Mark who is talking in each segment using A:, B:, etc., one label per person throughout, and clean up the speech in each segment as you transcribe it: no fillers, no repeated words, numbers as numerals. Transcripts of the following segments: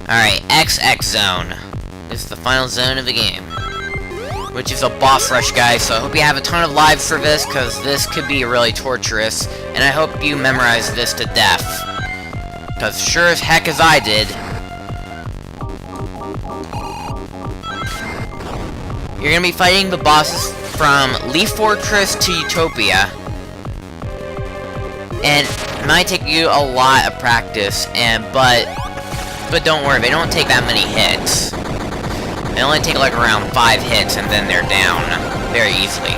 A: Alright, XX Zone. This is the final zone of the game. Which is a boss rush, guys, so I hope you have a ton of lives for this, because this could be really torturous, and I hope you memorize this to death. Because sure as heck as I did. You're gonna be fighting the bosses from Leaf Fortress to Utopia. And it might take you a lot of practice, but don't worry, they don't take that many hits. They only take like around 5 hits and then they're down very easily.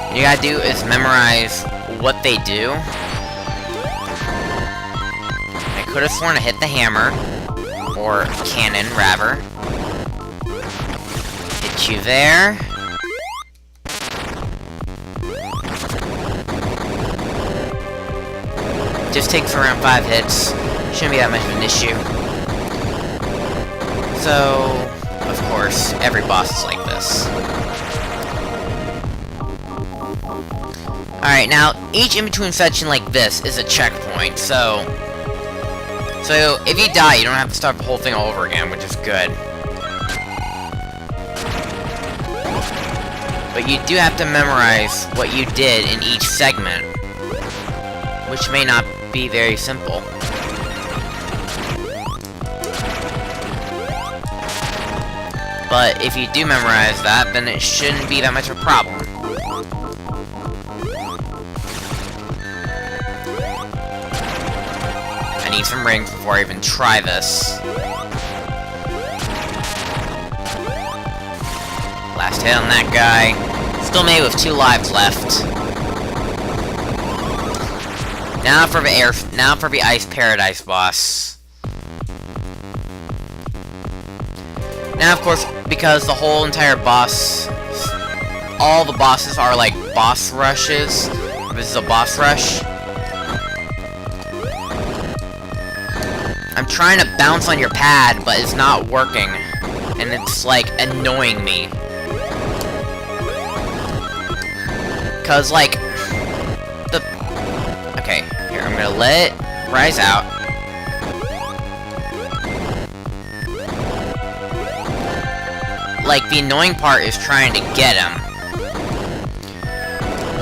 A: What you gotta do is memorize what they do. I could have sworn I hit the hammer. Or cannon, rather. Hit you there. Just takes around 5 hits. Shouldn't be that much of an issue. So, of course, every boss is like this. Alright, now, each in-between section like this is a checkpoint, so if you die, you don't have to start the whole thing all over again, which is good. But you do have to memorize what you did in each segment, which may not be very simple. But if you do memorize that, then it shouldn't be that much of a problem. I need some rings before I even try this. Last hit on that guy. Still made with 2 lives left. Now for the Ice Paradise boss. Now, of course, because the whole entire boss, all the bosses are like boss rushes. This is a boss rush. I'm trying to bounce on your pad, but it's not working. And it's, like, annoying me. Cause, like, okay, here, I'm gonna let it rise out. Like, the annoying part is trying to get him.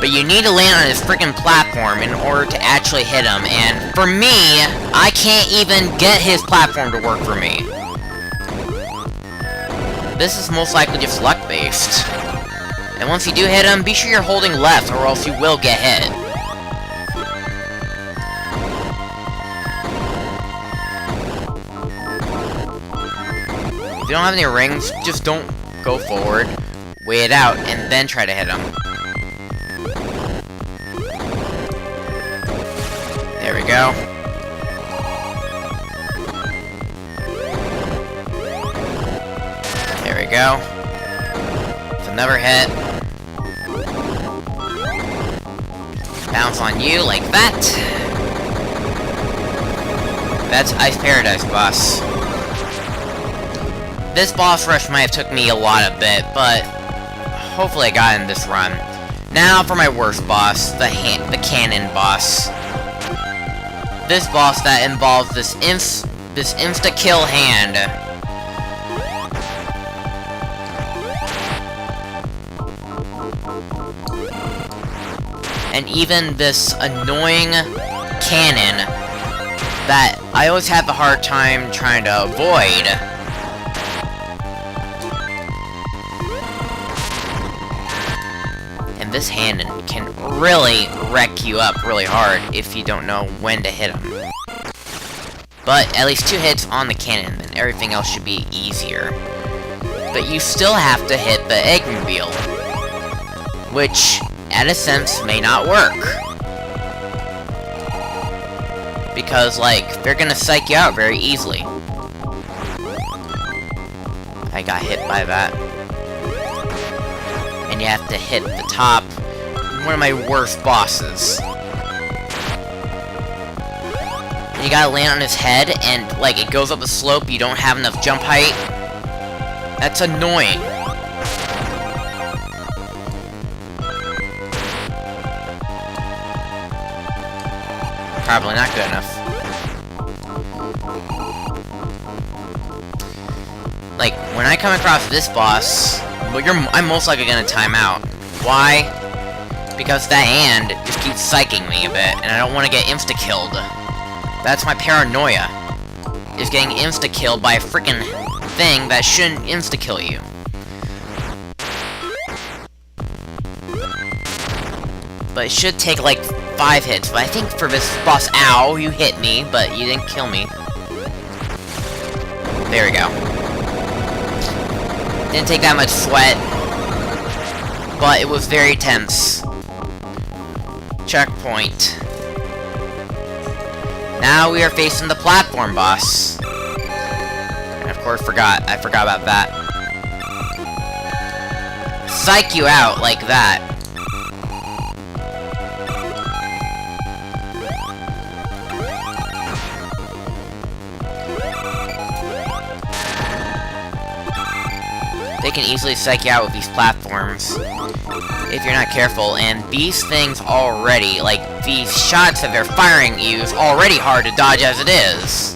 A: But you need to land on his freaking platform in order to actually hit him, and for me, I can't even get his platform to work for me. This is most likely just luck-based. And once you do hit him, be sure you're holding left, or else you will get hit. If you don't have any rings, just don't go forward, wait it out, and then try to hit him. There we go. There we go. It's another hit. Bounce on you like that. That's Ice Paradise boss. This boss rush might have took me a bit, but hopefully I got in this run. Now for my worst boss, the cannon boss. This boss that involves this insta-kill hand. And even this annoying cannon that I always have a hard time trying to avoid. And this hand can really wreck you up really hard if you don't know when to hit him. But at least 2 hits on the cannon, and everything else should be easier. But you still have to hit the Eggmobile, which, at a sense, may not work. Because, like, they're gonna psych you out very easily. I got hit by that. And you have to hit the top. One of my worst bosses. And you gotta land on his head, and, like, it goes up the slope, you don't have enough jump height. That's annoying. Probably not good enough. Like, when I come across this boss, well, I'm most likely gonna time out. Why? Because that hand just keeps psyching me a bit, and I don't want to get insta-killed. That's my paranoia. Is getting insta-killed by a freaking thing that shouldn't insta-kill you. But it should take like 5 hits, but I think for this boss, ow, you hit me, but you didn't kill me. There we go. Didn't take that much sweat, but it was very tense. Checkpoint. Now we are facing the platform boss. And of course, I forgot about that. Psych you out like that. They can easily psych you out with these platforms if you're not careful, and these things already, like, these shots that they're firing at you is already hard to dodge as it is.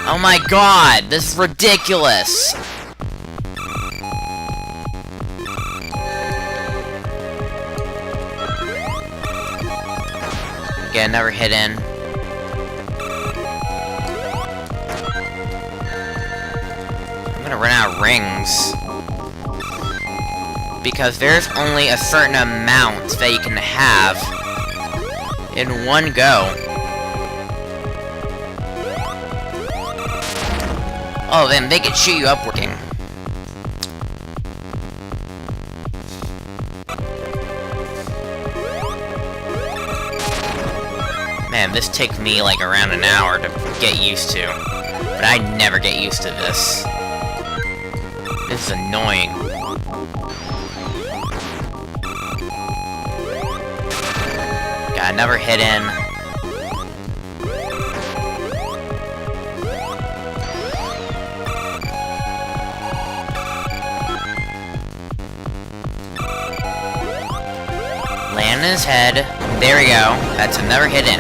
A: Oh my god, this is ridiculous! Again, never hit in. I'm gonna run out of rings. Because there's only a certain amount that you can have in one go. Oh, then they can shoot you up working. Man, this takes me like around an hour to get used to. But I never get used to this. This is annoying. Gotta never hit in. Land in his head. There we go. That's a never hit in.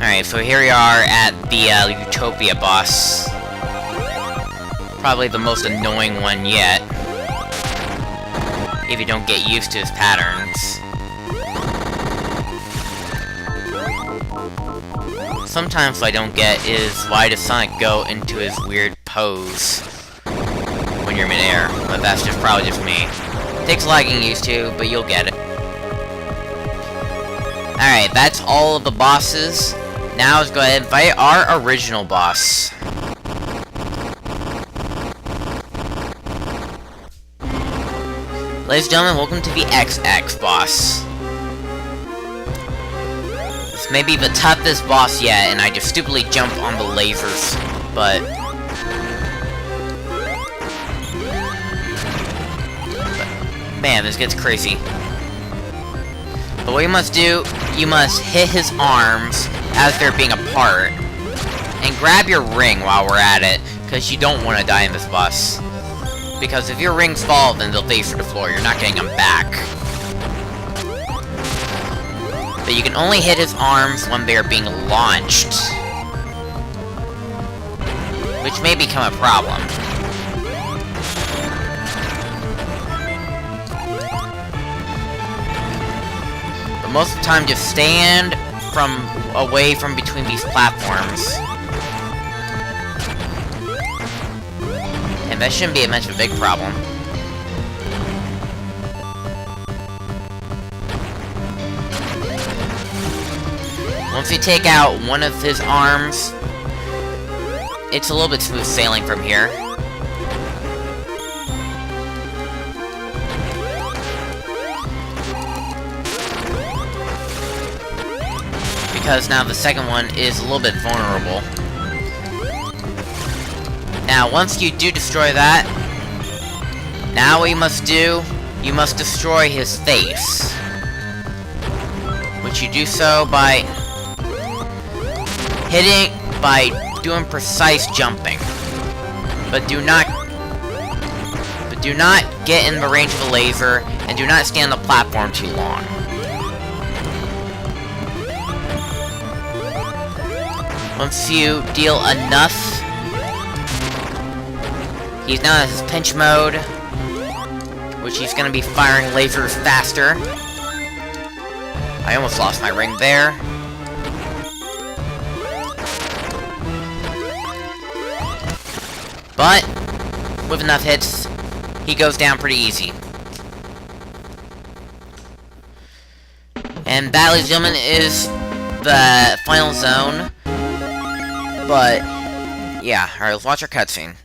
A: Alright, so here we are at the Utopia boss. Probably the most annoying one yet. If you don't get used to his patterns. Sometimes what I don't get is why does Sonic go into his weird pose when you're midair, but that's just probably just me. Takes a lot getting used to, but you'll get it. Alright, that's all of the bosses. Now let's go ahead and fight our original boss. Ladies and gentlemen, welcome to the XX boss. This may be the toughest boss yet, and I just stupidly jump on the lasers, but man, this gets crazy. But what you must do, you must hit his arms as they're being apart, and grab your ring while we're at it, because you don't want to die in this boss. Because if your rings fall, then they'll face to the floor, you're not getting them back. But you can only hit his arms when they're being launched, which may become a problem. But most of the time, just stand away from between these platforms. And that shouldn't be much of a big problem. Once you take out one of his arms, it's a little bit smooth sailing from here. because now the second one is a little bit vulnerable. Now, once you do destroy that, now what you must do, you must destroy his face. Which you do so by hitting, by doing precise jumping. But do not get in the range of a laser, and do not stand on the platform too long. Once you deal enough, he's now in his pinch mode, which he's gonna be firing lasers faster. I almost lost my ring there. But with enough hits, he goes down pretty easy. And that, ladies and gentlemen, is the final zone. But, yeah, alright, let's watch our cutscene.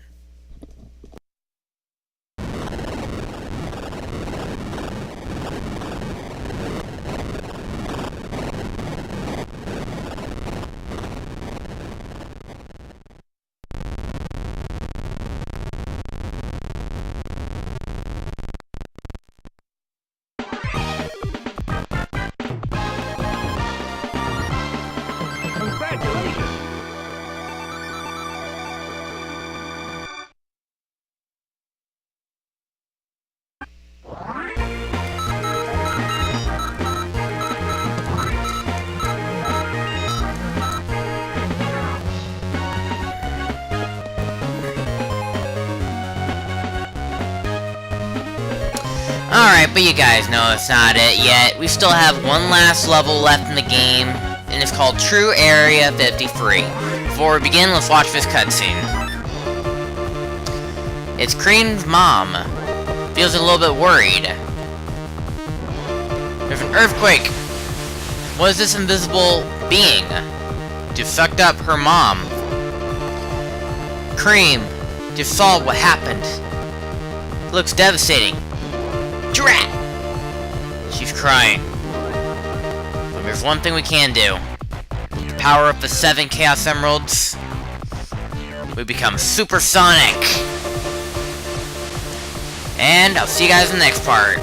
A: Alright, but you guys know it's not it yet. We still have one last level left in the game, and it's called True Area 53. Before we begin, let's watch this cutscene. It's Cream's mom. Feels a little bit worried. There's an earthquake. What is this invisible being? Just sucked up her mom. Cream just saw what happened. It looks devastating. Drat! She's crying. But there's one thing we can do. To power up the 7 Chaos Emeralds, we become supersonic. And I'll see you guys in the next part.